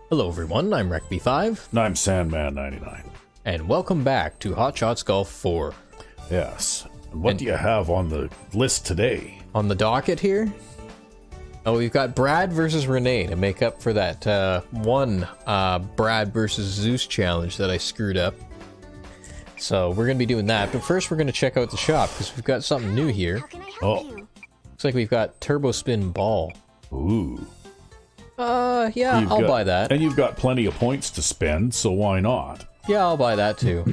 Hello everyone, I'm RecB5. And I'm Sandman99. And welcome back to Hot Shots Golf 4. Yes. And what do you have on the list today? On the docket here? Oh, we've got Brad versus Renee to make up for that one Brad versus Zeus challenge that I screwed up. So we're going to be doing that, but first we're going to check out the shop because we've got something new here. Looks like we've got Turbo Spin Ball. Ooh. Yeah, I'll buy that. And you've got plenty of points to spend, so why not? Yeah, I'll buy that too.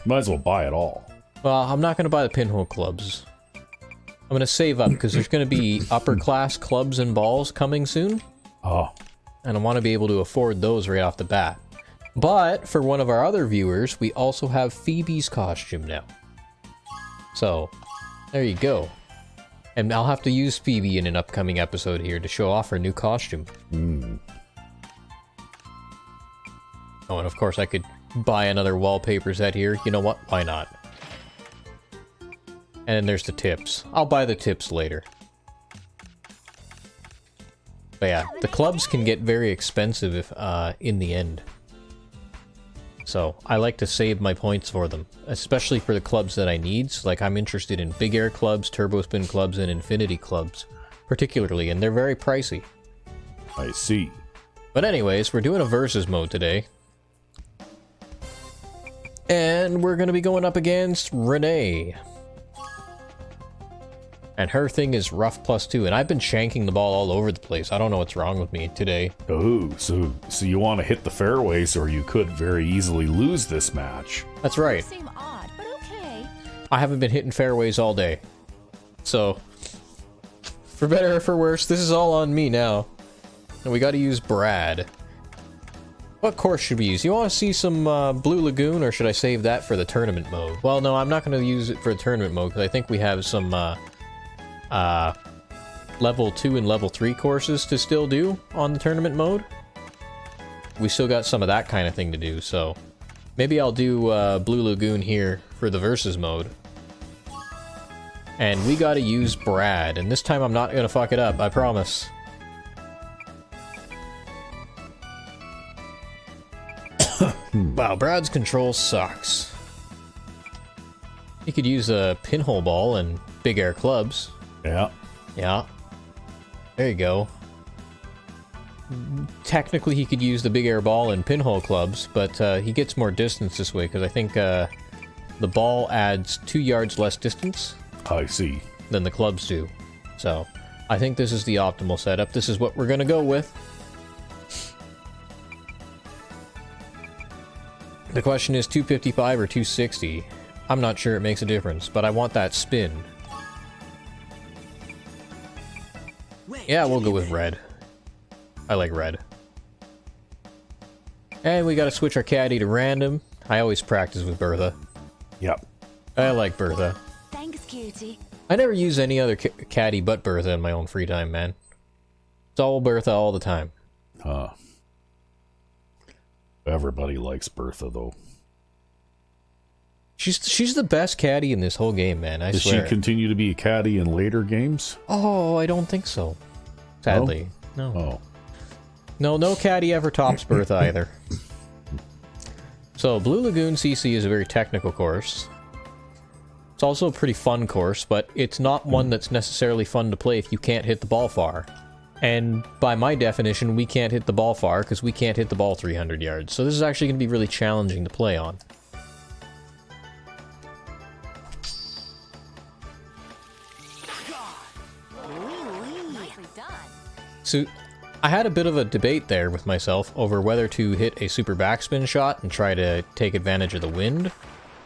Might as well buy it all. Well, I'm not going to buy the pinhole clubs. I'm going to save up because there's going to be upper class clubs and balls coming soon. Oh. And I want to be able to afford those right off the bat. But for one of our other viewers, we also have Phoebe's costume now. So, there you go. And I'll have to use Phoebe in an upcoming episode here to show off her new costume. Oh, and of course I could buy another wallpaper set here. You know what? Why not? And then there's the tips. I'll buy the tips later. But yeah, the clubs can get very expensive if, in the end. So, I like to save my points for them, especially for the clubs that I need. So, like, I'm interested in big air clubs, turbo spin clubs, and infinity clubs, particularly, and they're very pricey. I see. But anyways, we're doing a versus mode today. And we're going to be going up against Renee. And her thing is rough +2, and I've been shanking the ball all over the place. I don't know what's wrong with me today. Oh, so you want to hit the fairways, or you could very easily lose this match. That's right. Seem odd, but okay. I haven't been hitting fairways all day. So, for better or for worse, this is all on me now. And we gotta use Brad. What course should we use? You want to see some Blue Lagoon, or should I save that for the tournament mode? Well, no, I'm not going to use it for the tournament mode, because I think we have some level 2 and level 3 courses to still do on the tournament mode. We still got some of that kind of thing to do, so maybe I'll do Blue Lagoon here for the versus mode. And we gotta use Brad, and this time I'm not gonna fuck it up, I promise. Wow, Brad's control sucks. He could use a pinhole ball and big air clubs. Yeah. Yeah. There you go. Technically, he could use the big air ball and pinhole clubs, but he gets more distance this way, because I think the ball adds 2 yards less distance. I see. Than the clubs do. So, I think this is the optimal setup. This is what we're going to go with. The question is 255 or 260. I'm not sure it makes a difference, but I want that spin. Yeah, we'll go with red. I like red. And we gotta switch our caddy to random. I always practice with Bertha. Yep. I like Bertha. Thanks, cutie. I never use any other caddy but Bertha in my own free time, man. It's all Bertha all the time. Everybody likes Bertha, though. She's the best caddy in this whole game, man, I swear. Does she continue to be a caddy in later games? Oh, I don't think so. Sadly. No. Oh. No caddy ever tops Bertha either. So, Blue Lagoon CC is a very technical course. It's also a pretty fun course, but it's not one that's necessarily fun to play if you can't hit the ball far. And by my definition, we can't hit the ball far because we can't hit the ball 300 yards. So this is actually going to be really challenging to play on. Nicely done. So, I had a bit of a debate there with myself over whether to hit a super backspin shot and try to take advantage of the wind,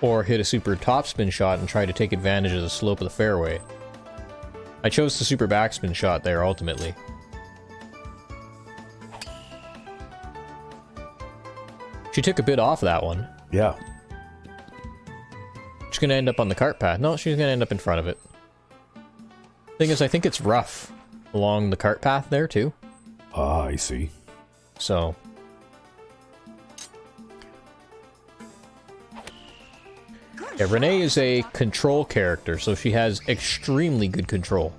or hit a super topspin shot and try to take advantage of the slope of the fairway. I chose the super backspin shot there ultimately. She took a bit off that one. Yeah. She's gonna end up on the cart path. No, she's gonna end up in front of it. Thing is, I think it's rough along the cart path there too. Ah, I see. So, yeah, Renee is a control character, so she has extremely good control.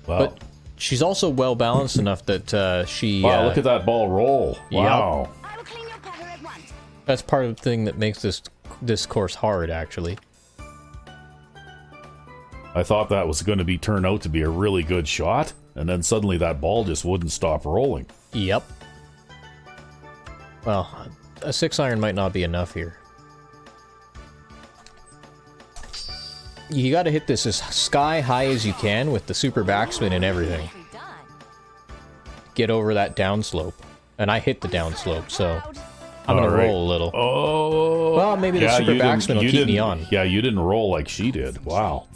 Well, But she's also well balanced enough that she. Wow, look at that ball roll! Wow. I will clean your putter at once. That's part of the thing that makes this course hard, actually. I thought that was going to turn out to be a really good shot, and then suddenly that ball just wouldn't stop rolling. Yep. Well, a 6-iron might not be enough here. You got to hit this as sky high as you can with the super backspin and everything. Nicely done. Get over that downslope. And I hit the downslope, so I'm going All to right. roll a little. Oh. Well, maybe the super backspin will keep me on. Yeah, you didn't roll like she did. Wow.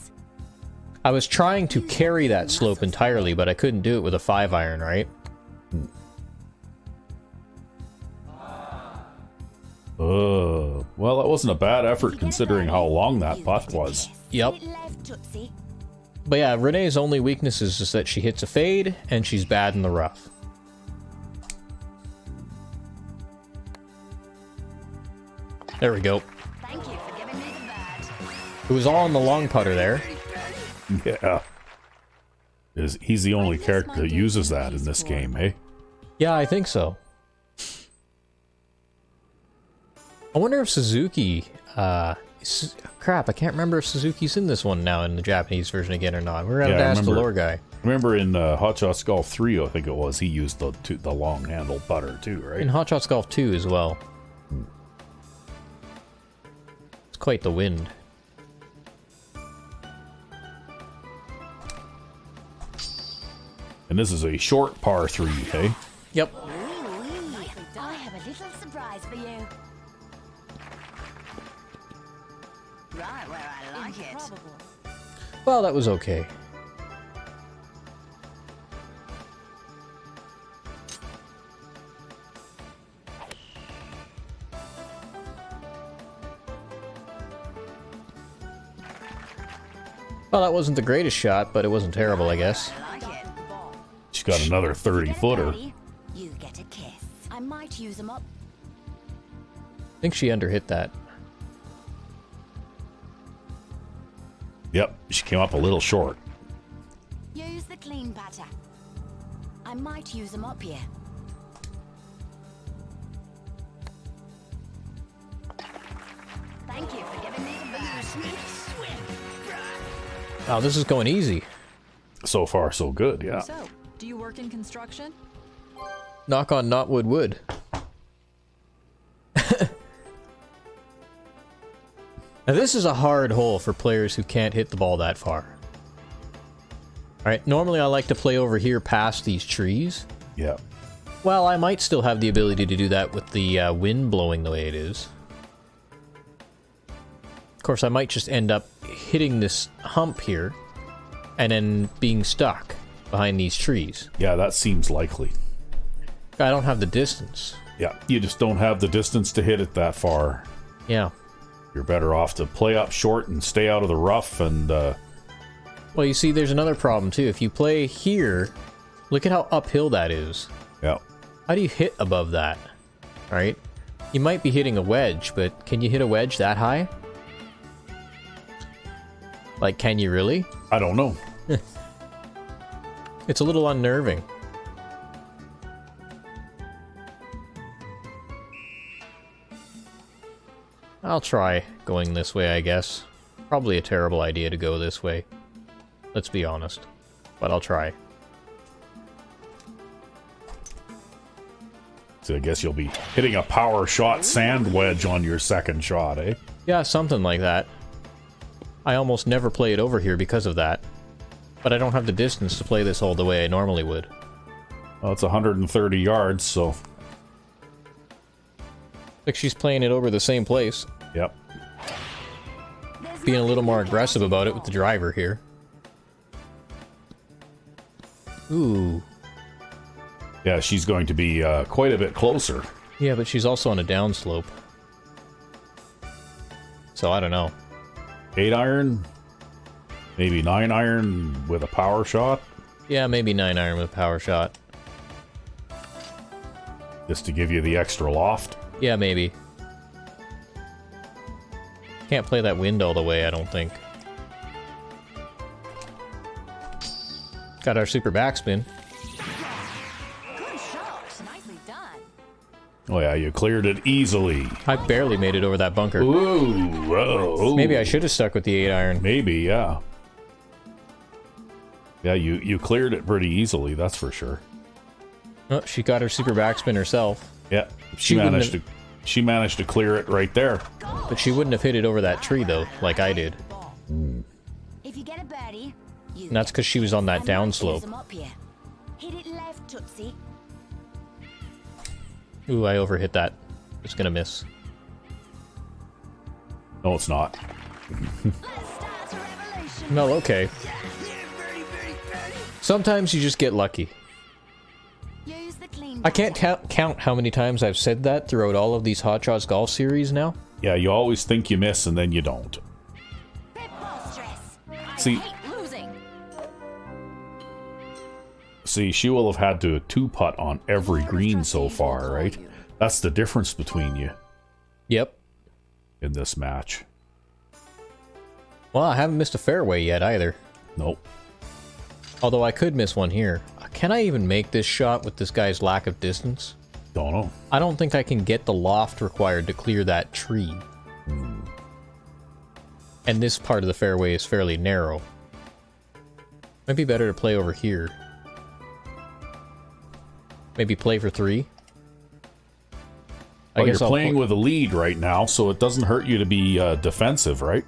I was trying to carry that slope entirely, but I couldn't do it with a 5-iron, right? Well, that wasn't a bad effort considering how long that putt was. Yep. It left, Tootsie. But yeah, Renee's only weakness is just that she hits a fade, and she's bad in the rough. There we go. Thank you for giving me the bird. It was all on the long putter there. Yeah. He's the only character that uses that in this game, eh? Yeah, I think so. I wonder if Suzuki, crap, I can't remember if Suzuki's in this one now in the Japanese version again or not. We're gonna have to ask the lore guy. Remember in Hot Shots Golf 3, I think it was, he used the long handle putter too, right? In Hot Shots Golf 2 as well. It's quite the wind. And this is a short par 3, hey? Yep. Nicely done. I have a little surprise for you. Right where I like it. Well, that was okay. Well, that wasn't the greatest shot, but it wasn't terrible, I guess. I like it. She's got another 30-footer. You get a kiss. I might use them up. I think she underhit that. Yep, she came up a little short. Use the clean batter. I might use them up here. Thank you for giving me the bird. Wow, this is going easy. So far, so good, yeah. So, do you work in construction? Knock on knotwood wood. Now this is a hard hole for players who can't hit the ball that far. Alright, normally I like to play over here past these trees. Yeah. Well, I might still have the ability to do that with the wind blowing the way it is. Of course, I might just end up hitting this hump here and then being stuck behind these trees. Yeah, that seems likely. I don't have the distance. Yeah, you just don't have the distance to hit it that far. Yeah. You're better off to play up short and stay out of the rough and, Well, you see, there's another problem, too. If you play here, look at how uphill that is. yeah. How do you hit above that? Right? You might be hitting a wedge, but can you hit a wedge that high? Like, can you really? I don't know. It's a little unnerving. I'll try going this way, I guess. Probably a terrible idea to go this way. Let's be honest. But I'll try. So I guess you'll be hitting a power shot sand wedge on your second shot, eh? Yeah, something like that. I almost never play it over here because of that. But I don't have the distance to play this all the way I normally would. Well, it's 130 yards, so... Like she's playing it over the same place. Yep. Being a little more aggressive about it with the driver here. Ooh. Yeah, she's going to be quite a bit closer. Yeah, but she's also on a downslope. So I don't know. 8-iron? Maybe 9-iron with a power shot? Yeah, maybe 9-iron with a power shot. Just to give you the extra loft? Yeah, maybe. Can't play that wind all the way, I don't think. Got our super backspin. Good shot. Nicely done. Oh yeah, you cleared it easily. I barely made it over that bunker. Ooh, whoa. Maybe I should have stuck with the 8-iron. Maybe, yeah. Yeah, you cleared it pretty easily, that's for sure. Oh, she got her super backspin herself. Yeah, She she managed to clear it right there. But she wouldn't have hit it over that tree, though, like I did. If you get a birdie, you And that's because she was on that and I'll downslope. choose 'em up here. Hit it left, Tootsie. Ooh, I overhit that. It's gonna miss. No, it's not. Let's start a revolution. No, okay. Sometimes you just get lucky. Use the clean I can't count how many times I've said that throughout all of these Hot Shots Golf series now. Yeah, you always think you miss and then you don't. stress. I See- hate losing. See, she will have had to two-putt on every green so far, right? That's the difference between you Yep. in this match. Well, I haven't missed a fairway yet either. Nope. Although I could miss one here. Can I even make this shot with this guy's lack of distance? Don't know. I don't think I can get the loft required to clear that tree. And this part of the fairway is fairly narrow. Might be better to play over here. Maybe play for 3. Well, you're playing with a lead right now, so it doesn't hurt you to be defensive, right?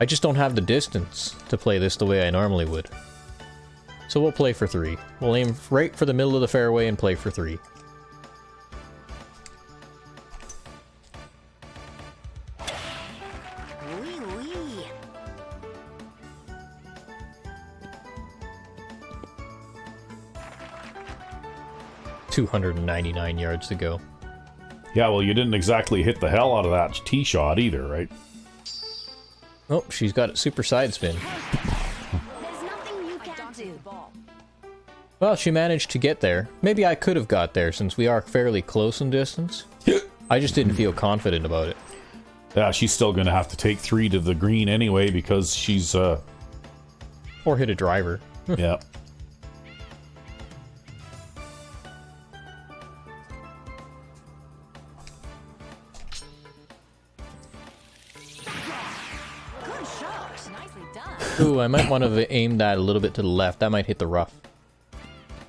I just don't have the distance to play this the way I normally would. So we'll play for 3. We'll aim right for the middle of the fairway and play for 3. Wee wee. 299 yards to go. Yeah, well, you didn't exactly hit the hell out of that tee shot either, right? Oh, she's got a super side spin. There's nothing you I can't dodged the do. ball. Well, she managed to get there. Maybe I could have got there since we are fairly close in distance. I just didn't feel confident about it. Yeah, she's still going to have to take 3 to the green anyway because she's, Or hit a driver. yeah. Good shot. Nicely done. Ooh, I might want to aim that a little bit to the left. That might hit the rough.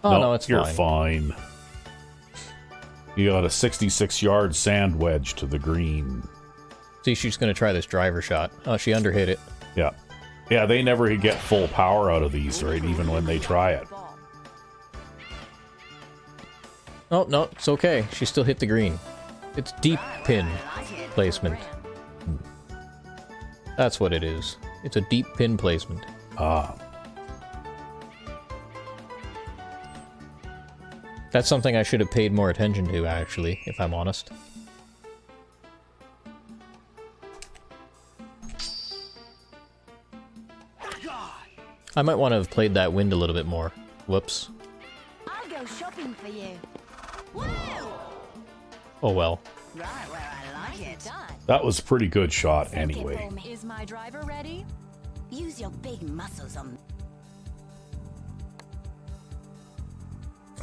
Oh, no, it's you're fine. fine. You got a 66-yard sand wedge to the green. See, she's going to try this driver shot. Oh, she underhit it. Yeah. Yeah, they never get full power out of these, right? Even when they try it. Ball. Oh, no, it's okay. She still hit the green. It's deep pin placement. That's what it is. It's a deep pin placement. Ah. That's something I should have paid more attention to, actually, if I'm honest. I might want to have played that wind a little bit more. Whoops. I'll go shopping for you. Woo! Oh well. Right where I like it. Done. That was a pretty good shot Take it anyway. for me. Is my driver ready? Use your big muscles on.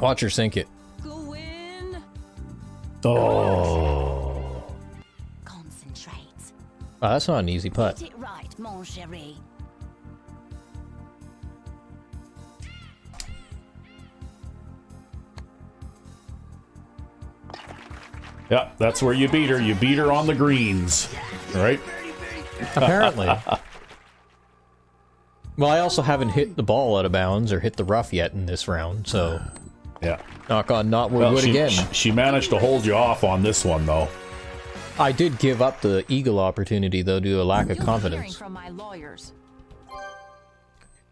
Watch her sink it. Go win. Oh. Concentrate. Wow, that's not an easy putt. Get it right, mon chéri. Yeah, that's where you beat her. You beat her on the greens, right? Apparently. Well, I also haven't hit the ball out of bounds or hit the rough yet in this round, so Yeah. knock on not wood Well, wood again. she managed to hold you off on this one, though. I did give up the eagle opportunity, though, due to a lack of You'll be hearing confidence. from my lawyers.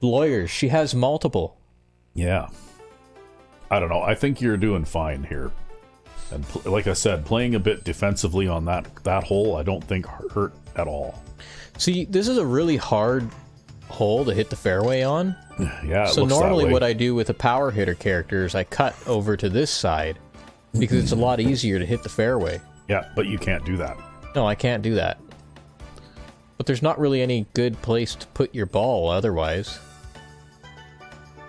Lawyers, she has multiple. Yeah. I don't know. I think you're doing fine here. And like I said, playing a bit defensively on that hole, I don't think hurt at all. See, this is a really hard hole to hit the fairway on. Yeah, it So looks normally that way. what I do with a power hitter character is I cut over to this side because it's a lot easier to hit the fairway. Yeah, but you can't do that. No, I can't do that. But there's not really any good place to put your ball otherwise.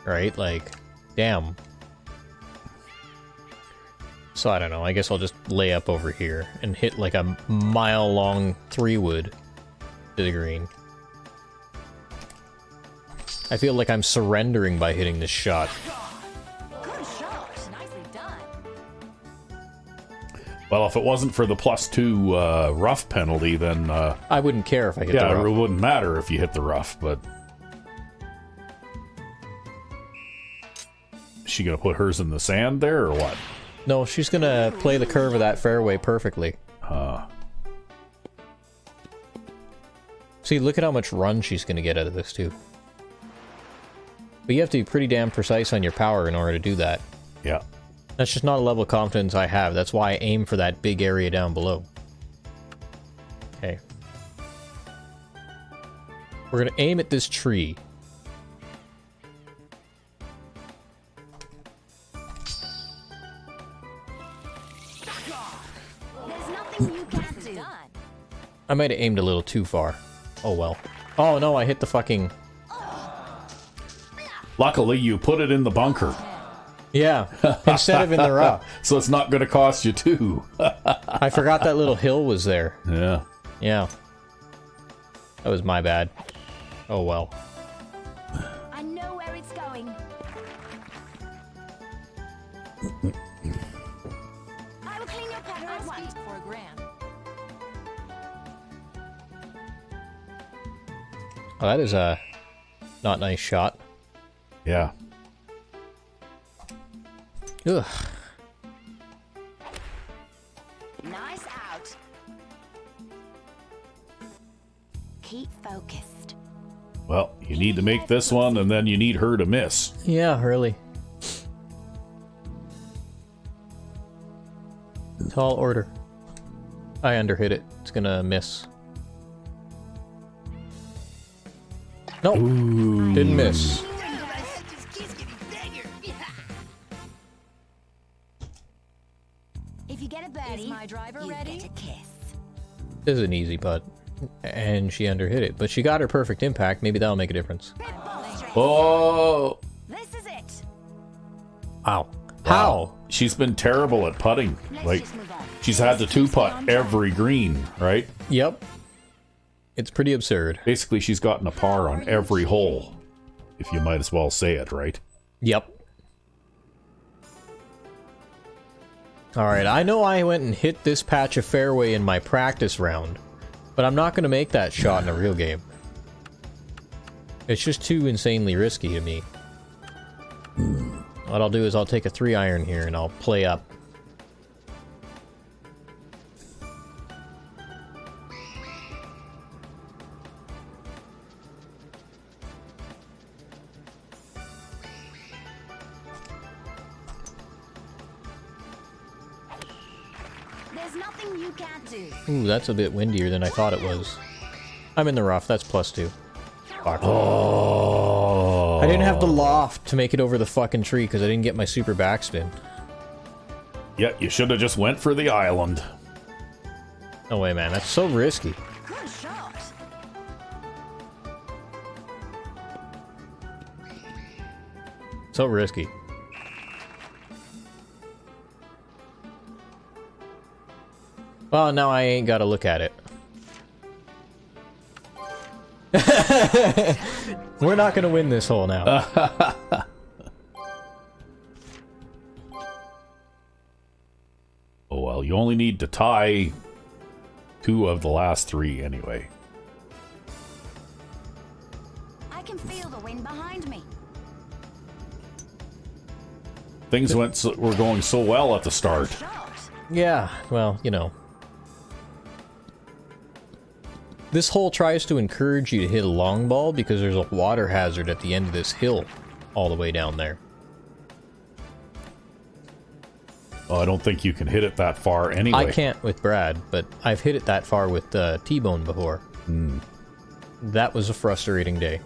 right? Like, damn. So I don't know, I guess I'll just lay up over here and hit like a mile-long 3-wood to the green. I feel like I'm surrendering by hitting this shot. Good shot. Nicely done. Well, if it wasn't for the +2 rough penalty, then I wouldn't care if I hit the yeah, rough. it wouldn't matter if you hit the rough. But is she gonna put hers in the sand there or what? No, she's gonna play the curve of that fairway perfectly. See, look at how much run she's gonna get out of this, too. But you have to be pretty damn precise on your power in order to do that. Yeah. That's just not a level of confidence I have. That's why I aim for that big area down below. Okay. We're gonna aim at this tree. There's nothing you can't do. Done. I might have aimed a little too far. Oh well. Oh no, I hit the fucking... Luckily, you put it in the bunker, Yeah, instead of in the rough. so it's not going to cost you 2. I forgot that little hill was there. Yeah. Yeah. That was my bad. Oh well. I know where it's going. I will clean your putter at I'll once. speak for a grand. Oh, that is a not nice shot. Yeah. Ugh. Nice out. Keep focused. Well, you need to make this one, and then you need her to miss. Yeah, really. Tall order. I underhit it. It's gonna miss. Nope. Didn't miss. If you get a birdie, Is my driver you ready? get a kiss. This is an easy putt. And she underhit it. But she got her perfect impact. Maybe that'll make a difference. Oh! This is it. Wow. Wow. How? She's been terrible at putting. Let's Like, just move on. she's had to 2-putt every green, right? Yep. It's pretty absurd. Basically, she's gotten a par on every hole, if you might as well say it, right? Yep. Alright, I know I went and hit this patch of fairway in my practice round, but I'm not going to make that shot in a real game. It's just too insanely risky to me. What I'll do is I'll take a 3-iron here and I'll play up. There's nothing you can't do. Ooh, that's a bit windier than I thought it was. I'm in the rough, that's +2. Fuck. Oh. I didn't have the loft to make it over the fucking tree because I didn't get my super backspin. Yeah, you should have just went for the island. No way, man. That's so risky. Good shot. So risky. Well, now I ain't got to look at it. We're not going to win this hole now. Oh, well, you only need to tie 2 of the last 3 anyway. I can feel the wind behind me. Things were going so well at the start. Shot. Yeah, well, you know. This hole tries to encourage you to hit a long ball because there's a water hazard at the end of this hill all the way down there. Well, I don't think you can hit it that far anyway. I can't with Brad, but I've hit it that far with T-Bone before. That was a frustrating day.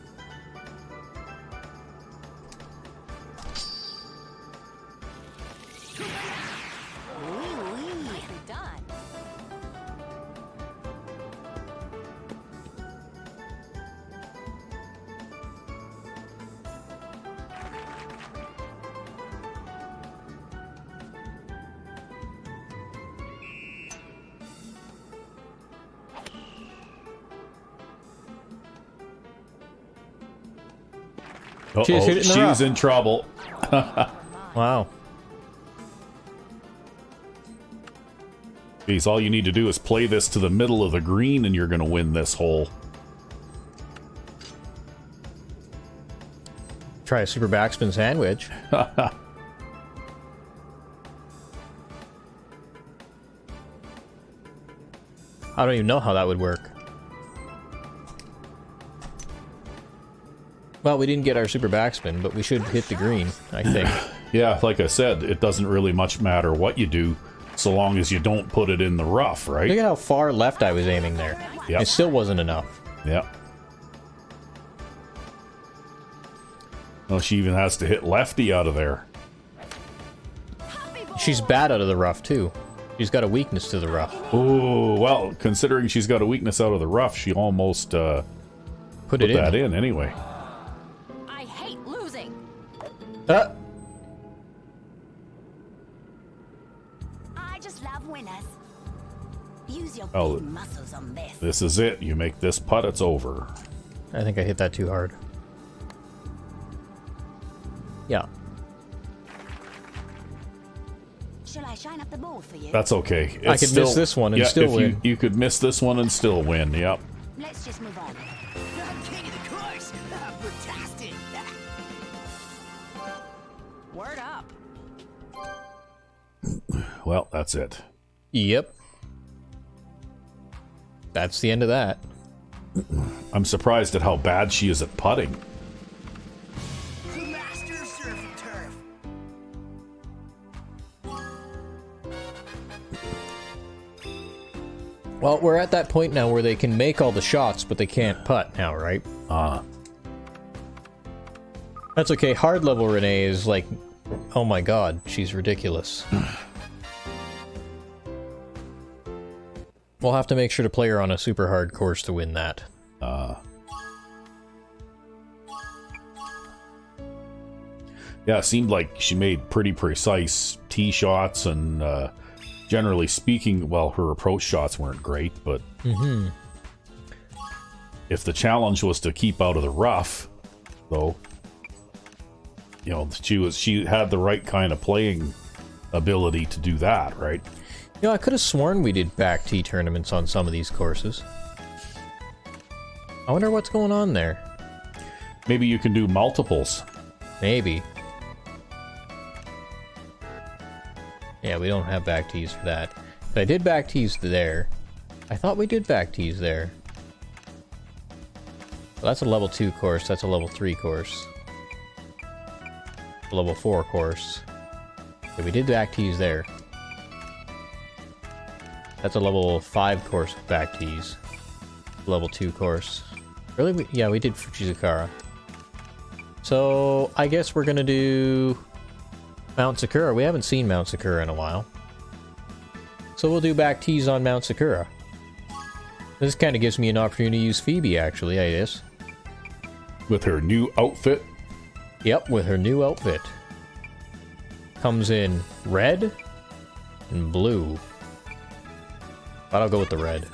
Nicely done. She just hit it in the rough. She's in trouble. Wow. Geez, all you need to do is play this to the middle of the green and you're going to win this hole. Try a super backspin sandwich. I don't even know how that would work. Well, we didn't get our super backspin, but we should hit the green, I think. Yeah, like I said, it doesn't really much matter what you do, so long as you don't put it in the rough, right? Look at how far left I was aiming there. Yep. It still wasn't enough. Yeah. Well, she even has to hit lefty out of there. She's bad out of the rough, too. She's got a weakness to the rough. Oh, well, considering she's got a weakness out of the rough, she almost put that in anyway. I hate losing. I just love winners. Use your Oh. big muscles on this. This is it. You make this putt, it's over. I think I hit that too hard. Yeah. Shall I shine up the ball for you? That's okay. I could miss this one and still win. You could miss this one and still win, yep. Let's just move on. King of the course! Fantastic! Word up. Well, that's it. Yep. That's the end of that. I'm surprised at how bad she is at putting. The master of surf and turf! Well, we're at that point now where they can make all the shots, but they can't putt now, right? That's okay. Hard level Renee is like, oh my god, she's ridiculous. We'll have to make sure to play her on a super hard course to win that. Yeah, it seemed like she made pretty precise tee shots, and generally speaking, well, her approach shots weren't great, but if the challenge was to keep out of the rough, though, you know, she had the right kind of playing ability to do that, right? You know, I could have sworn we did back tee tournaments on some of these courses. I wonder what's going on there. Maybe you can do multiples. Maybe. Yeah, we don't have back tees for that. But I did back tees there. I thought we did back tees there. Well, that's a level 2 course. That's a level 3 course. A level 4 course. Yeah, we did back tees there. That's a level 5 course with back tees. Level 2 course. Really? Yeah, we did Fujizukara. So, I guess we're gonna do Mount Sakura. We haven't seen Mount Sakura in a while. So we'll do back tees on Mount Sakura. This kind of gives me an opportunity to use Phoebe, actually, I guess. With her new outfit? Yep, with her new outfit. Comes in red and blue. But I'll go with the red.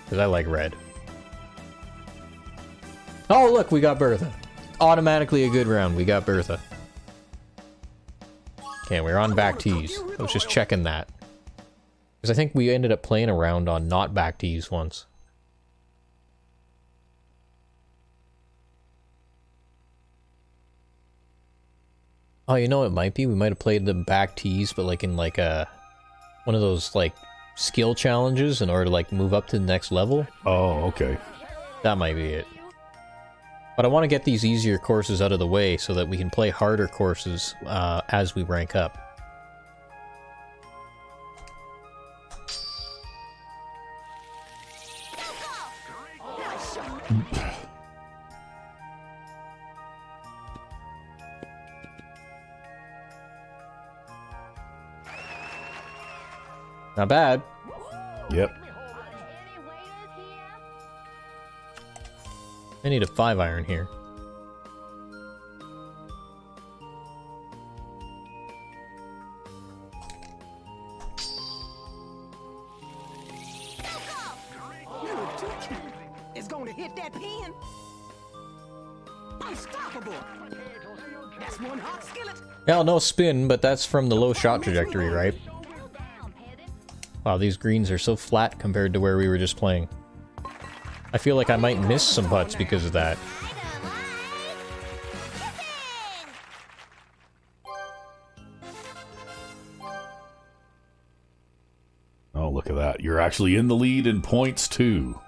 Because I like red. Oh, look, we got Bertha. Automatically a good round. We got Bertha. Okay, we're on back tees. I was just checking that. Because I think we ended up playing a round on not back tees once. Oh, you know what it might be? We might have played the back tees, but like in like a... one of those like skill challenges in order to like move up to the next level. Oh, okay. That might be it. But I want to get these easier courses out of the way so that we can play harder courses as we rank up. Not bad. Yep. I need a 5-iron here. It's going to hit that pin. Unstoppable. That's one hot skillet. Yeah, no spin, but that's from the low shot trajectory, right? Wow, these greens are so flat compared to where we were just playing. I feel like I might miss some putts because of that. Oh, look at that. You're actually in the lead in points, too.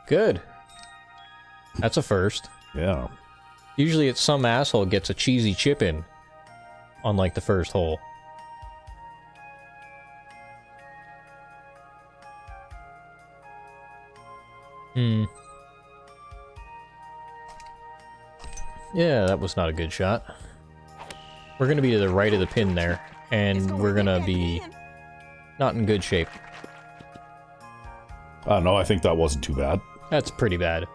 Good. That's a first. Yeah. Usually it's some asshole gets a cheesy chip in on, like, the first hole. Yeah, that was not a good shot. We're gonna be to the right of the pin there, and we're gonna be not in good shape. No, I think that wasn't too bad. That's pretty bad.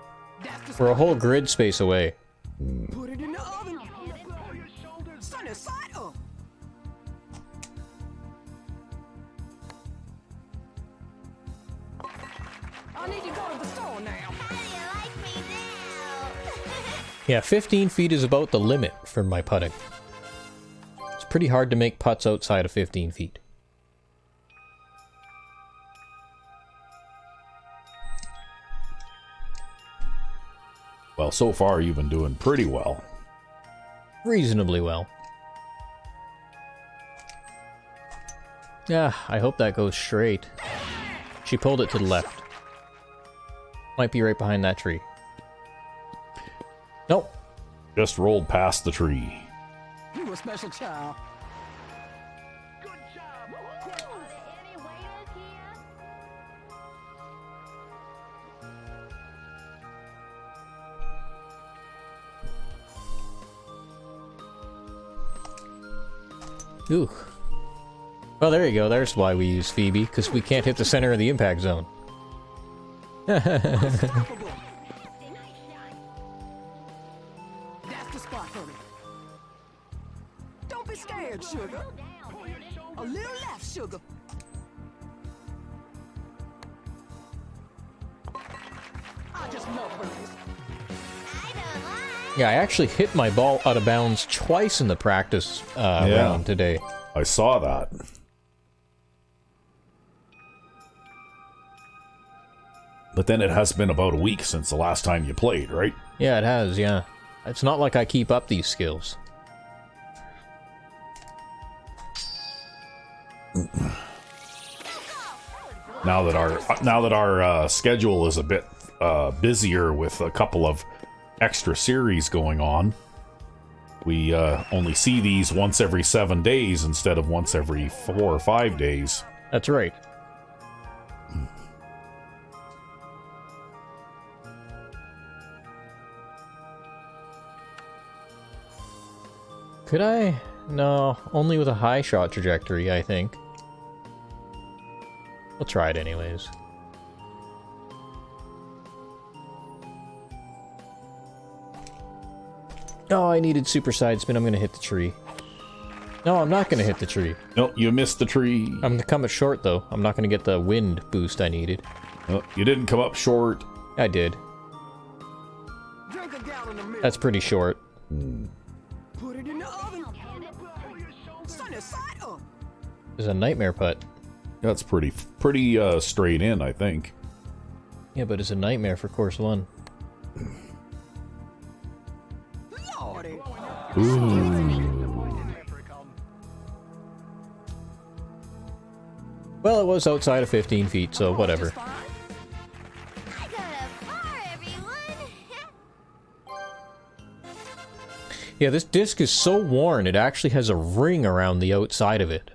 We're a whole grid space away. Put it in the oven. Sunny side up. I need to go to the store now. Yeah, 15 feet is about the limit for my putting. It's pretty hard to make putts outside of 15 feet. Well, so far you've been doing pretty well. Reasonably well. Yeah, I hope that goes straight. She pulled it to the left. Might be right behind that tree. Nope. Just rolled past the tree. You a special child. Ooh. Well, there you go. There's why we use Phoebe, because we can't hit the center of the impact zone. Unstoppable. That's the spot for me. Don't be scared, sugar. A little left, sugar. I just love birdies. Yeah, I actually hit my ball out of bounds twice in the practice round today. I saw that. But then it has been about a week since the last time you played, right? Yeah, it has, yeah. It's not like I keep up these skills. Now that our schedule is a bit busier with a couple of extra series going on, we only see these once every 7 days instead of once every 4 or 5 days. That's right. Could I? No, only with a high shot trajectory, I think. We'll try it anyways. Oh, I needed super side spin. I'm gonna hit the tree. No, I'm not gonna hit the tree. Nope, you missed the tree. I'm gonna come up short though. I'm not gonna get the wind boost I needed. Oh, you didn't come up short. I did. Drink a gallon of milk. That's pretty short. Put it in the oven. Sunny side up. There's a nightmare putt. That's pretty straight in, I think. Yeah, but it's a nightmare for course one. Lordy. Well, it was outside of 15 feet, so whatever. I got a bar, everyone. Yeah, this disc is so worn, it actually has a ring around the outside of it.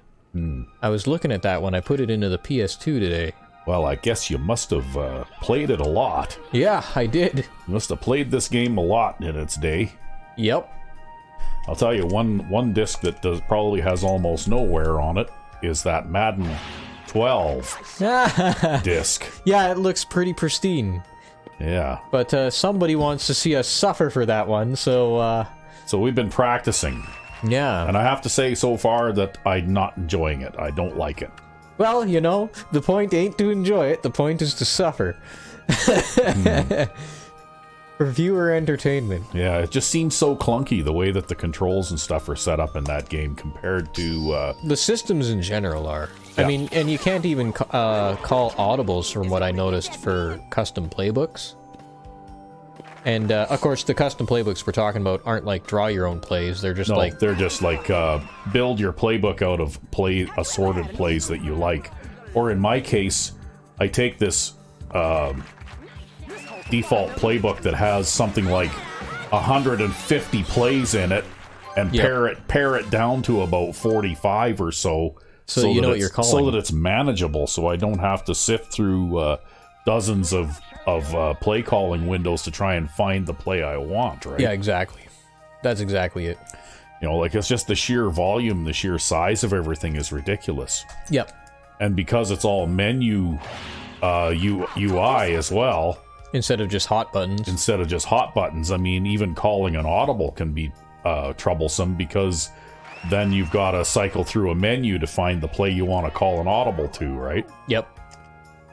I was looking at that when I put it into the PS2 today. Well, I guess you must have played it a lot. Yeah, I did. You must have played this game a lot in its day. Yep. I'll tell you, one disc that probably has almost no wear on it is that Madden 12 disc. Yeah, it looks pretty pristine. Yeah. But somebody wants to see us suffer for that one, so So we've been practicing. yeah. And I have to say so far that I'm not enjoying it. I don't like it. Well, you know, the point ain't to enjoy it, the point is to suffer. For viewer entertainment. Yeah, it just seems so clunky the way that the controls and stuff are set up in that game compared to... The systems in general are. Yeah. I mean, and you can't even call audibles from what I noticed for custom playbooks. And, of course, the custom playbooks we're talking about aren't like draw your own plays. They're just they're just like build your playbook out of assorted plays that you like. Or in my case, I take this default playbook that has something like 150 plays in it and pare it down to about 45 or so. So you know what you're calling. So that it's manageable, so I don't have to sift through dozens of play calling windows to try and find the play I want, right? Yeah, exactly. That's exactly it. You know, like it's just the sheer volume, the sheer size of everything is ridiculous. Yep. And because it's all menu UI as well, Instead of just hot buttons. I mean, even calling an audible can be troublesome because then you've got to cycle through a menu to find the play you want to call an audible to, right? Yep.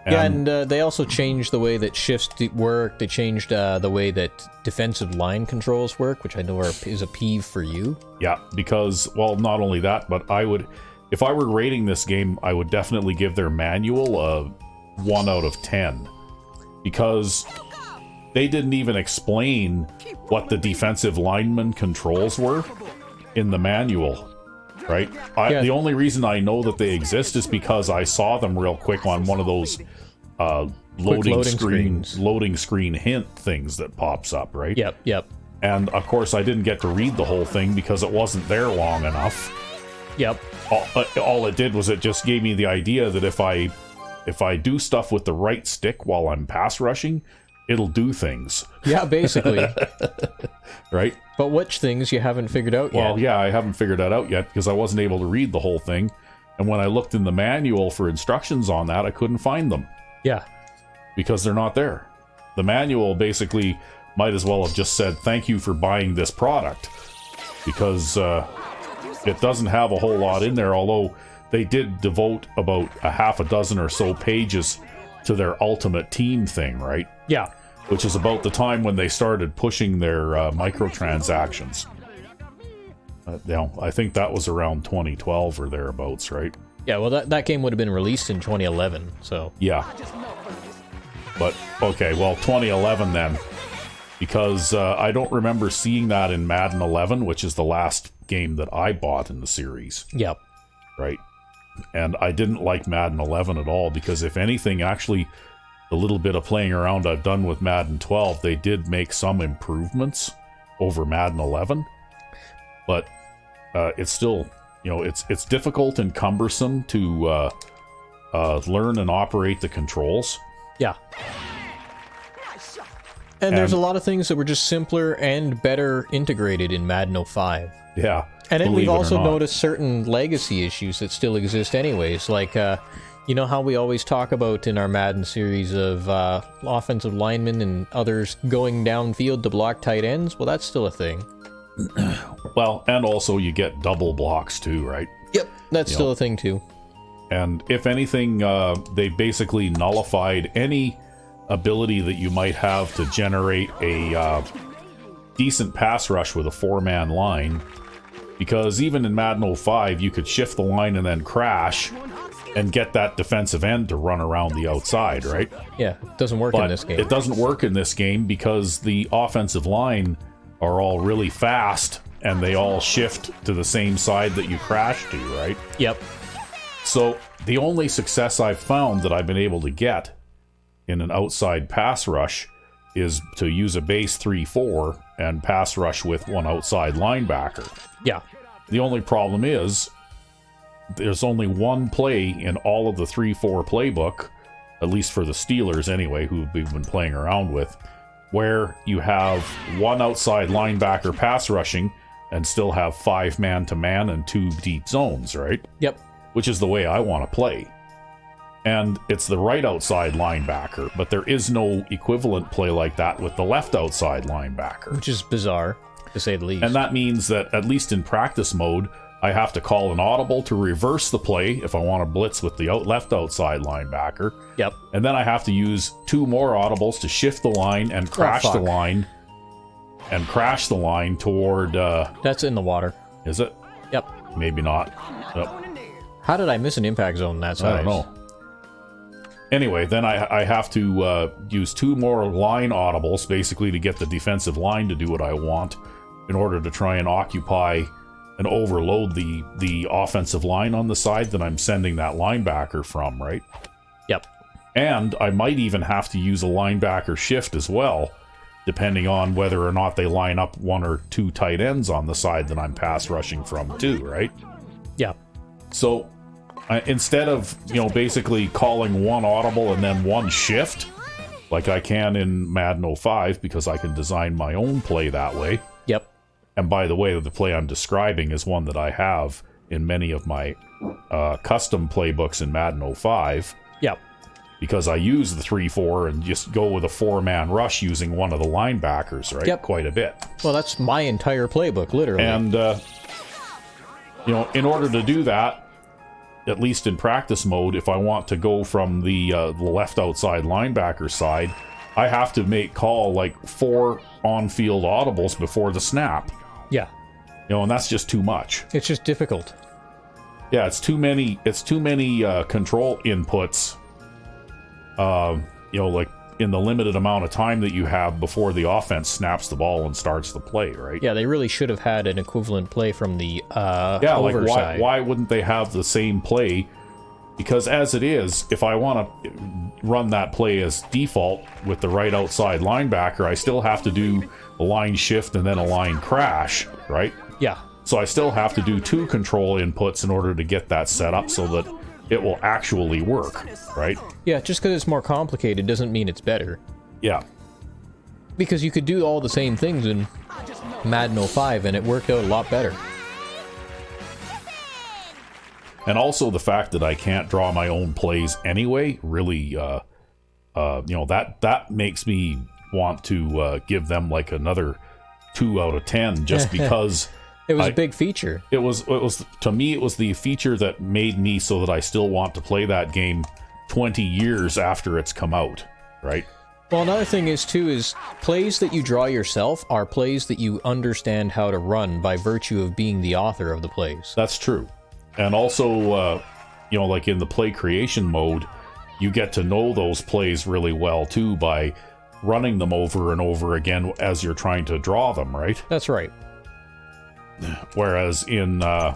And they also changed the way that shifts work. They changed the way that defensive line controls work, which I know is a peeve for you. Yeah, because, well, not only that, but if I were rating this game, I would definitely give their manual a 1 out of 10. Because they didn't even explain what the defensive lineman controls were in the manual, right? The only reason I know that they exist is because I saw them real quick on one of those loading screen hint things that pops up, right? Yep. And of course I didn't get to read the whole thing because it wasn't there long enough. Yep. All it did was it just gave me the idea that if I do stuff with the right stick while I'm pass rushing, it'll do things. Yeah, basically. Right? But which things you haven't figured out yet? Well, yeah, I haven't figured that out yet because I wasn't able to read the whole thing. And when I looked in the manual for instructions on that, I couldn't find them. Yeah. Because they're not there. The manual basically might as well have just said, thank you for buying this product. Because it doesn't have a whole lot in there, although they did devote about a half a dozen or so pages to their ultimate team thing, right? Yeah. Which is about the time when they started pushing their microtransactions. I think that was around 2012 or thereabouts, right? Yeah, well, that game would have been released in 2011, so... Yeah. But, okay, well, 2011 then. Because I don't remember seeing that in Madden 11, which is the last game that I bought in the series. Yep. Right? And I didn't like Madden 11 at all, because if anything, actually, the little bit of playing around I've done with Madden 12, they did make some improvements over Madden 11. But it's still, it's difficult and cumbersome to learn and operate the controls. Yeah. And there's a lot of things that were just simpler and better integrated in Madden 05. Yeah. And then we've also noticed certain legacy issues that still exist anyways, like, you know how we always talk about in our Madden series of offensive linemen and others going downfield to block tight ends? Well, that's still a thing. Well, and also you get double blocks too, right? Yep, that's still a thing too. And if anything, they basically nullified any ability that you might have to generate a decent pass rush with a four-man line. Because even in Madden 05, you could shift the line and then crash and get that defensive end to run around the outside, right? Yeah, it doesn't work in this game. It doesn't work in this game because the offensive line are all really fast and they all shift to the same side that you crash to, right? Yep. So the only success I've found that I've been able to get in an outside pass rush is to use a base 3-4 and pass rush with one outside linebacker. Yeah. The only problem is there's only one play in all of the 3-4 playbook, at least for the Steelers anyway, who we've been playing around with, where you have one outside linebacker pass rushing and still have 5 man-to-man and 2 deep zones, right? Yep. Which is the way I want to play. And it's the right outside linebacker, but there is no equivalent play like that with the left outside linebacker. Which is bizarre, to say the least. And that means that, at least in practice mode, I have to call an audible to reverse the play if I want to blitz with the left outside linebacker. Yep. And then I have to use 2 more audibles to shift the line and crash the line and crash the line toward, That's in the water. is it? Yep. Maybe not. Yep. How did I miss an impact zone that size? I don't know. Anyway, then I have to use 2 more line audibles, basically, to get the defensive line to do what I want in order to try and occupy and overload the offensive line on the side that I'm sending that linebacker from, right? Yep. And I might even have to use a linebacker shift as well, depending on whether or not they line up 1 or 2 tight ends on the side that I'm pass rushing from too, right? Yeah. So instead of, basically calling 1 audible and then 1 shift, like I can in Madden 05, because I can design my own play that way. Yep. And by the way, the play I'm describing is one that I have in many of my custom playbooks in Madden 05. Yep. Because I use the 3-4 and just go with a 4-man rush using one of the linebackers, right? Yep. Quite a bit. Well, that's my entire playbook, literally. And, in order to do that, at least in practice mode, if I want to go from the left outside linebacker side, I have to call like 4 on-field audibles before the snap. Yeah. And that's just too much. It's just difficult. Yeah, it's too many control inputs. Like in the limited amount of time that you have before the offense snaps the ball and starts the play, right? Yeah, they really should have had an equivalent play from the like why wouldn't they have the same play? Because as it is, if I want to run that play as default with the right outside linebacker, I still have to do a line shift and then a line crash, right? Yeah. So I still have to do 2 control inputs in order to get that set up so that it will actually work, right? Yeah, just because it's more complicated doesn't mean it's better. Yeah. Because you could do all the same things in Madden 05 and it worked out a lot better. And also the fact that I can't draw my own plays anyway really, that makes me want to give them like another 2 out of 10 just because... It was a big feature. It was to me, it was the feature that made me so that I still want to play that game 20 years after it's come out, right? Well, another thing is plays that you draw yourself are plays that you understand how to run by virtue of being the author of the plays. That's true. And also, like in the play creation mode, you get to know those plays really well too by running them over and over again as you're trying to draw them, right? That's right. Whereas in Madden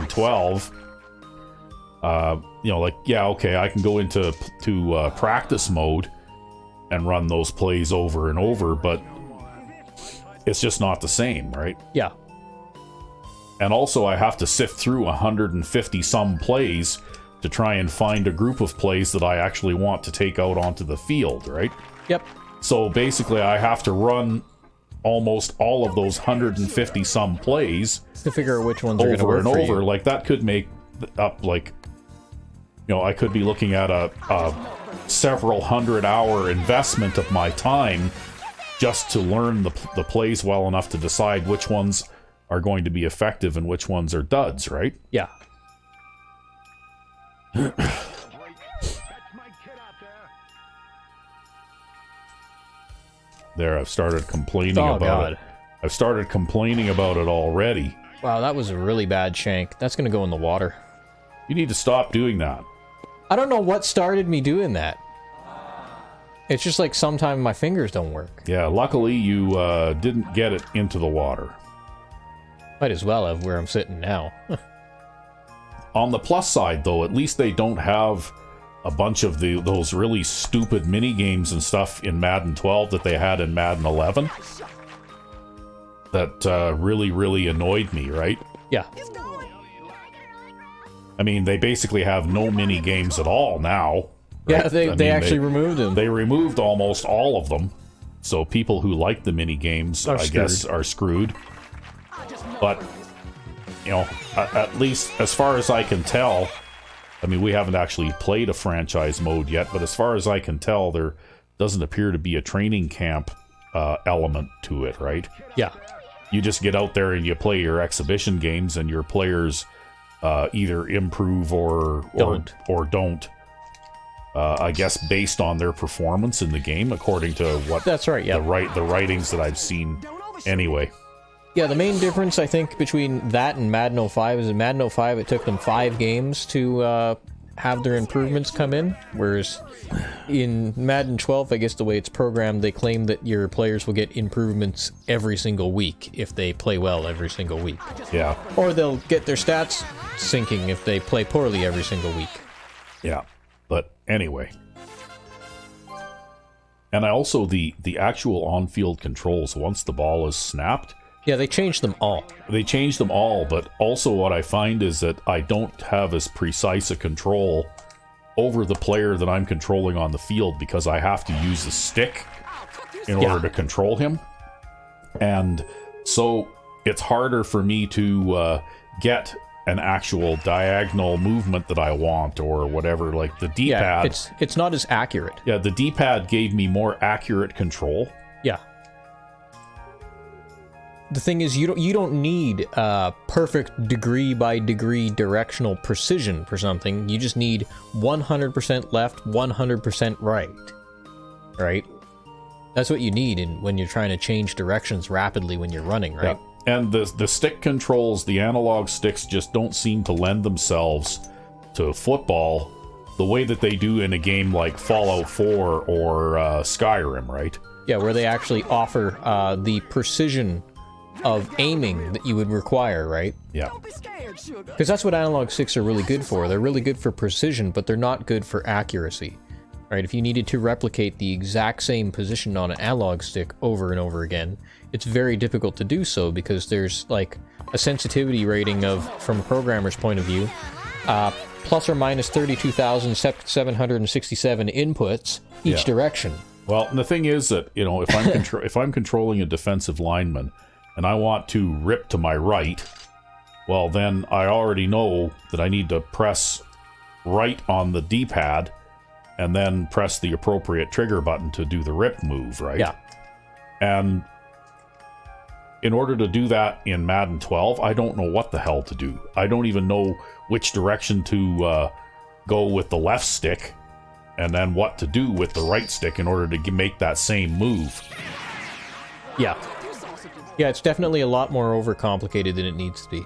12, I can go into practice mode and run those plays over and over, but it's just not the same, right? Yeah. And also, I have to sift through 150 some plays to try and find a group of plays that I actually want to take out onto the field, right? Yep. So basically, I have to run almost all of those 150 some plays to figure out which ones are going to over work and for over. you. Like that could make up I could be looking at a several 100-hour investment of my time just to learn the plays well enough to decide which ones are going to be effective and which ones are duds, right? Yeah. There, I've started complaining Oh, about God. it. I've started complaining about it already. Wow, that was a really bad shank. That's going to go in the water. You need to stop doing that. I don't know what started me doing that. It's just like sometimes my fingers don't work. Yeah, luckily you didn't get it into the water. Might as well have where I'm sitting now. On the plus side, though, at least they don't have a bunch of those really stupid mini games and stuff in Madden 12 that they had in Madden 11. That really, really annoyed me, right? Yeah. I mean, they basically have no mini games at all now. Yeah, right? they actually removed them. They removed almost all of them. So people who like the mini games, I guess, are screwed. But, at least as far as I can tell, I mean, we haven't actually played a franchise mode yet, but as far as I can tell, there doesn't appear to be a training camp element to it, right? Yeah. You just get out there and you play your exhibition games, and your players either improve or don't. I guess based on their performance in the game, according to what That's right, yeah. the writings that I've seen. Anyway, Yeah, the main difference, I think, between that and Madden 05 is in Madden 05, it took them 5 games to have their improvements come in, whereas in Madden 12, I guess the way it's programmed, they claim that your players will get improvements every single week if they play well every single week. yeah, Or they'll get their stats sinking if they play poorly every single week. yeah. But anyway, and I also the actual on-field controls. Once the ball is snapped, Yeah, they changed them all. they change them all. But also, what I find is that I don't have as precise a control over the player that I'm controlling on the field because I have to use the stick in order to control him, and so it's harder for me to get an actual diagonal movement that I want or whatever. Like the D-pad, Yeah, it's not as accurate. yeah, the D-pad gave me more accurate control. Yeah. The thing is, you don't need perfect degree by degree directional precision for something. You just need 100% left, 100% right. Right? That's what you need when you're trying to change directions rapidly when you're running, right? Yeah. And the stick controls, the analog sticks just don't seem to lend themselves to football the way that they do in a game like Fallout 4 or Skyrim, right? Yeah, where they actually offer the precision of aiming that you would require, right? Yeah. Don't be scared, sugar. Because that's what analog sticks are really good for. They're really good for precision, but they're not good for accuracy. Right? If you needed to replicate the exact same position on an analog stick over and over again, it's very difficult to do so because there's like a sensitivity rating of, from a programmer's point of view, plus or minus 32,767 inputs each direction. Well, and the thing is that, you know, if I'm if I'm controlling a defensive lineman and I want to rip to my right, well, then I already know that I need to press right on the D-pad and then press the appropriate trigger button to do the rip move, right? Yeah. And in order to do that in Madden 12, I don't know what the hell to do. I don't even know which direction to go with the left stick and then what to do with the right stick in order to make that same move. Yeah. Yeah, it's definitely a lot more overcomplicated than it needs to be.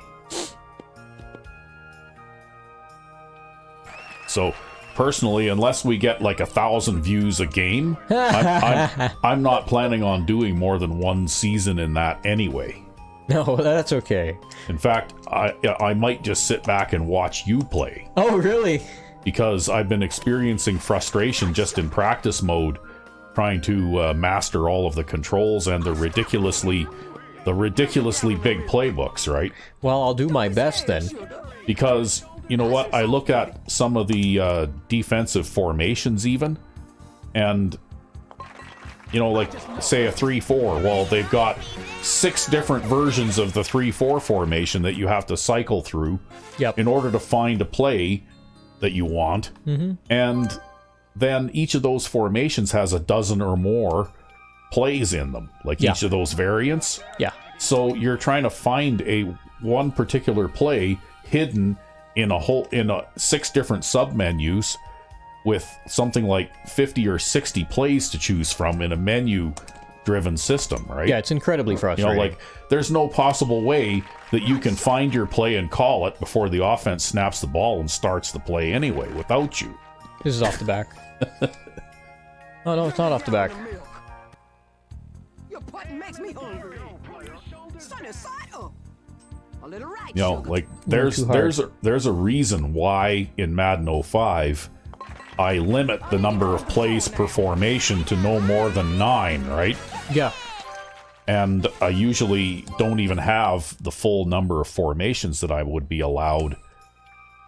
So, personally, unless we get like 1,000 views a game, I'm not planning on doing more than one season in that anyway. No, that's okay. In fact, I might just sit back and watch you play. Oh, really? Because I've been experiencing frustration just in practice mode, trying to master all of the controls and the ridiculously big playbooks, right? Well, I'll do my best then. Because, you know what, I look at some of the defensive formations even, and, you know, like, say a 3-4, well, they've got 6 different versions of the 3-4 formation that you have to cycle through in order to find a play that you want, and then each of those formations has a dozen or more plays in them, like each of those variants. Yeah. So you're trying to find one particular play hidden in 6 different submenus with something like 50 or 60 plays to choose from in a menu-driven system, right? Yeah, it's incredibly frustrating. You know, like, there's no possible way that you can find your play and call it before the offense snaps the ball and starts the play anyway without you. This is off the back. Oh, no, it's not off the back. Your putting makes me hungry. Sunny side up. A little right, You know, sugar. like, too hard. there's a reason why in Madden 05 I limit the number of plays per formation to no more than 9, right? Yeah. And I usually don't even have the full number of formations that I would be allowed,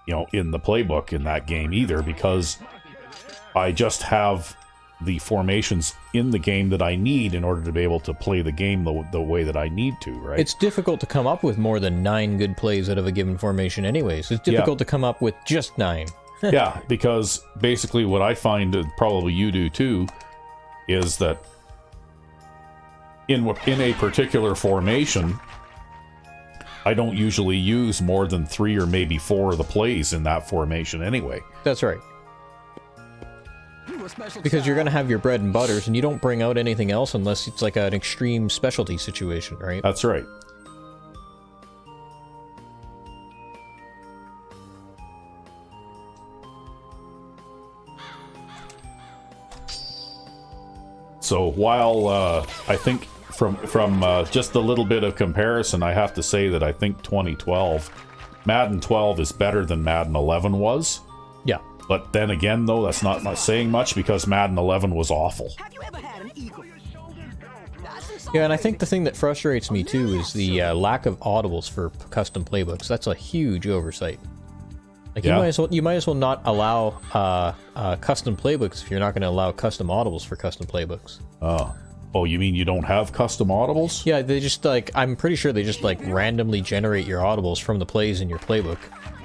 you know, in the playbook in that game either, because I just have the formations in the game that I need in order to be able to play the game the way that I need to, right? It's difficult to come up with more than 9 good plays out of a given formation anyways. It's difficult to come up with just 9. Yeah, because basically what I find, and probably you do too, is that in a particular formation, I don't usually use more than 3 or maybe 4 of the plays in that formation anyway. That's right. a special Because you're time. gonna have your bread and butters, and you don't bring out anything else unless it's like an extreme specialty situation, right? That's right. So while I think from just a little bit of comparison, I have to say that I think 2012, Madden 12 is better than Madden 11 was. Yeah. But then again, though, that's not saying much because Madden 11 was awful. Have you ever had an eagle? Yeah, and I think the thing that frustrates me too is the lack of audibles for custom playbooks. That's a huge oversight. Like Yeah. you might as well not allow custom playbooks if you're not going to allow custom audibles for custom playbooks. Oh, you mean you don't have custom audibles? Yeah, they just like I'm pretty sure they just like randomly generate your audibles from the plays in your playbook.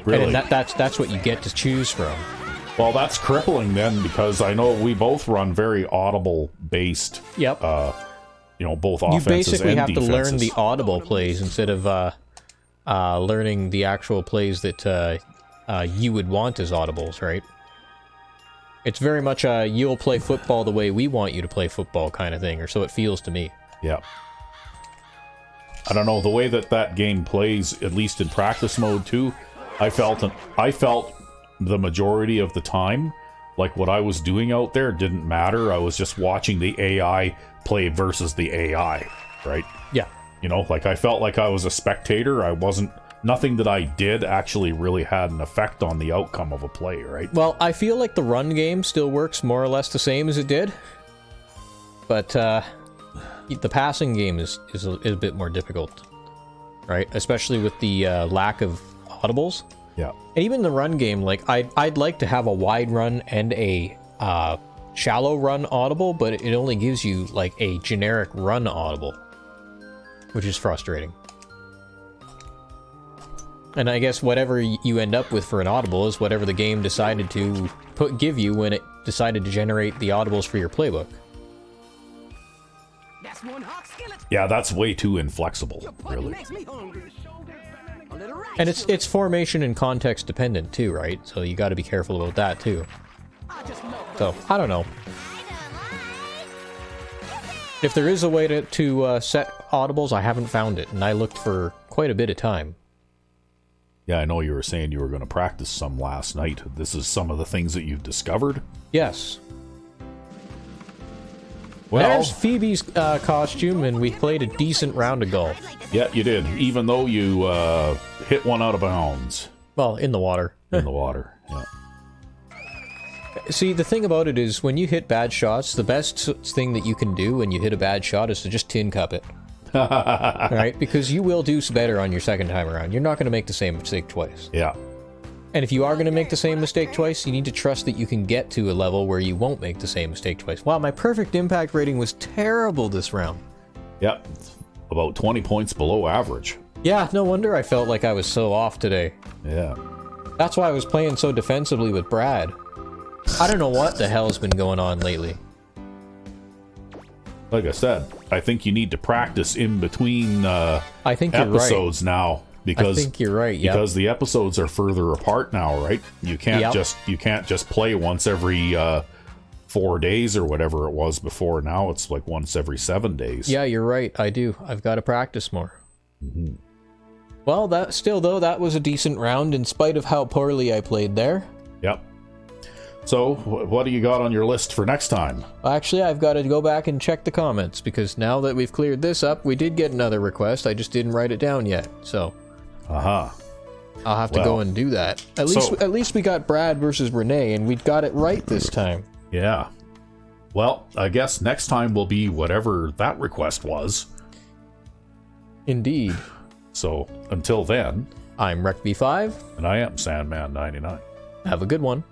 Really? And that's what you get to choose from. Well, that's crippling then, because I know we both run very audible based. Yep. Both You offenses basically and have defenses. to learn the audible plays instead of learning the actual plays that you would want as audibles, right? It's very much you'll play football the way we want you to play football kind of thing, or so it feels to me. Yeah. I don't know, the way that game plays, at least in practice mode too, I felt the majority of the time, like what I was doing out there didn't matter. I was just watching the AI play versus the AI, right? Yeah. Like I felt like I was a spectator. Nothing that I did actually really had an effect on the outcome of a play, right? Well, I feel like the run game still works more or less the same as it did, but the passing game is a bit more difficult, right? Especially with the lack of audibles. Yeah. And even the run game, like I'd like to have a wide run and a shallow run audible, but it only gives you like a generic run audible, which is frustrating. And I guess whatever you end up with for an audible is whatever the game decided to give you when it decided to generate the audibles for your playbook. That's one hot skillet. Yeah, that's way too inflexible, Your pudding really. makes me hungry. A little rice. And it's formation and context dependent too, right? So you got to be careful about that too. I just love So I don't know. If there is a way to set audibles, I haven't found it, and I looked for quite a bit of time. Yeah, I know you were saying you were going to practice some last night. This is some of the things that you've discovered? Yes. Well, There's Phoebe's costume, and we played a decent round of golf. yeah, you did, even though you hit one out of bounds Well, in the water. in the water. Yeah. See, the thing about it is, when you hit bad shots, the best thing that you can do when you hit a bad shot is to just tin cup it. Right? Because you will do better on your second time around. You're not going to make the same mistake twice. Yeah. And if you are going to make the same mistake twice, you need to trust that you can get to a level where you won't make the same mistake twice. Wow, my perfect impact rating was terrible this round. Yeah. About 20 points below average. Yeah, no wonder I felt like I was so off today. Yeah. That's why I was playing so defensively with Brad. I don't know what the hell's been going on lately. Like I said, I think you need to practice in between I think you're right. episodes now, because I think you're right, yep. Because the episodes are further apart now, right? You can't Yep. just play once every 4 days or whatever it was before. Now it's like once every 7 days. Yeah, you're right. I do. I've got to practice more. Mm-hmm. Well, that was a decent round in spite of how poorly I played there. Yep. So, what do you got on your list for next time? Actually, I've got to go back and check the comments, because now that we've cleared this up, we did get another request. I just didn't write it down yet, so Uh-huh. I'll have to go and do that. At least we got Brad versus Renee, and we got it right this time. Yeah. Well, I guess next time will be whatever that request was. Indeed. So, until then, I'm RecV5. and I am Sandman99. Have a good one.